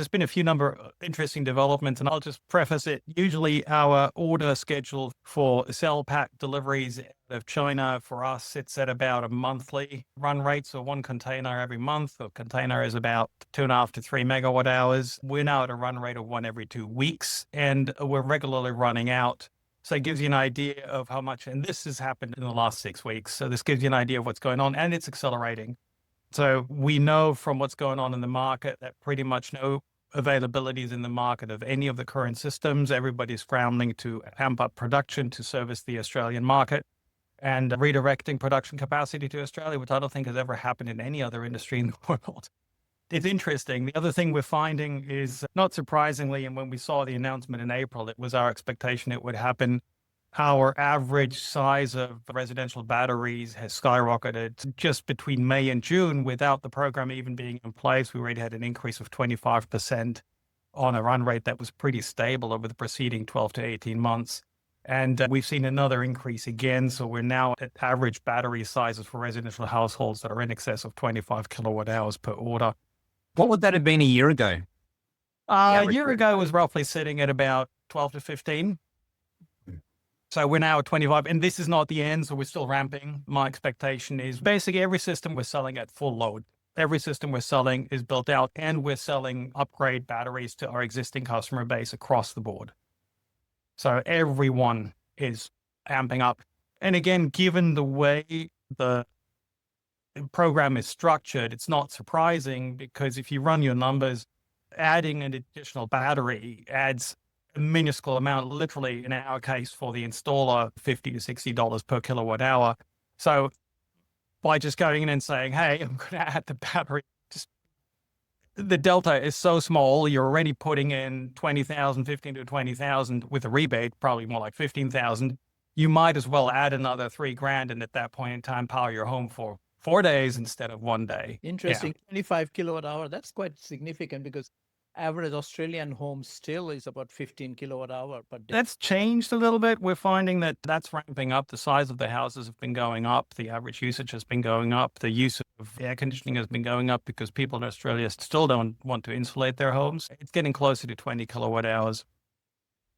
There's been a few number of interesting developments, and I'll just preface it. Usually our order schedule for cell pack deliveries out of China for us sits at about a monthly run rate. So one container every month. A container is about 2.5 to 3 megawatt hours. We're now at a run rate of one every 2 weeks, and we're regularly running out. So it gives you an idea of how much, and this has happened in the last 6 weeks. So this gives you an idea of what's going on, and it's accelerating. So we know from what's going on in the market that pretty much no availabilities in the market of any of the current systems. Everybody's scrambling to amp up production to service the Australian market and redirecting production capacity to Australia, which I don't think has ever happened in any other industry in the world. It's interesting. The other thing we're finding is, not surprisingly, and when we saw the announcement in April, it was our expectation it would happen. Our average size of residential batteries has skyrocketed just between May and June without the program even being in place. We already had an increase of 25% on a run rate that was pretty stable over the preceding 12 to 18 months. And we've seen another increase again. So we're now at average battery sizes for residential households that are in excess of 25 kilowatt hours per order. What would that have been a year ago? A year ago was roughly sitting at about 12 to 15. So we're now at 25, and this is not the end, so we're still ramping. My expectation is basically every system we're selling at full load. Every system we're selling is built out, and we're selling upgrade batteries to our existing customer base across the board. So everyone is amping up. And again, given the way the program is structured, it's not surprising, because if you run your numbers, adding an additional battery adds a minuscule amount, literally in our case for the installer, $50 to $60 per kilowatt hour. So by just going in and saying, hey, I'm going to add the battery, just the delta is so small. You're already putting in 20,000, 15 to 20,000 with a rebate, probably more like 15,000. You might as well add another $3,000 and at that point in time, power your home for 4 days instead of 1 day. Interesting. 25 kilowatt hour. That's quite significant, because average Australian home still is about 15 kilowatt hour per day. That's changed a little bit. We're finding that that's ramping up. The size of the houses have been going up. The average usage has been going up. The use of air conditioning has been going up because people in Australia still don't want to insulate their homes. It's getting closer to 20 kilowatt hours.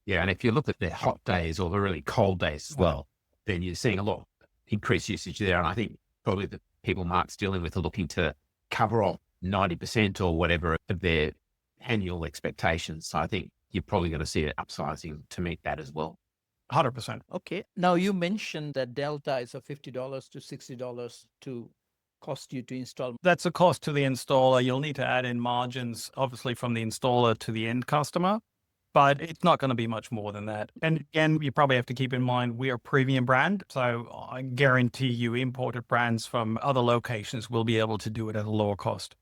Yeah. And if you look at the hot days or the really cold days as well, then you're seeing a lot of increased usage there. And I think probably the people Mark's dealing with are looking to cover off 90% or whatever of their annual expectations. So I think you're probably going to see it upsizing to meet that as well. 100%. Okay. Now you mentioned that delta is of $50 to $60 to cost you to install. That's a cost to the installer. You'll need to add in margins, obviously, from the installer to the end customer, but it's not going to be much more than that. And again, you probably have to keep in mind, we are a premium brand. So I guarantee you imported brands from other locations will be able to do it at a lower cost.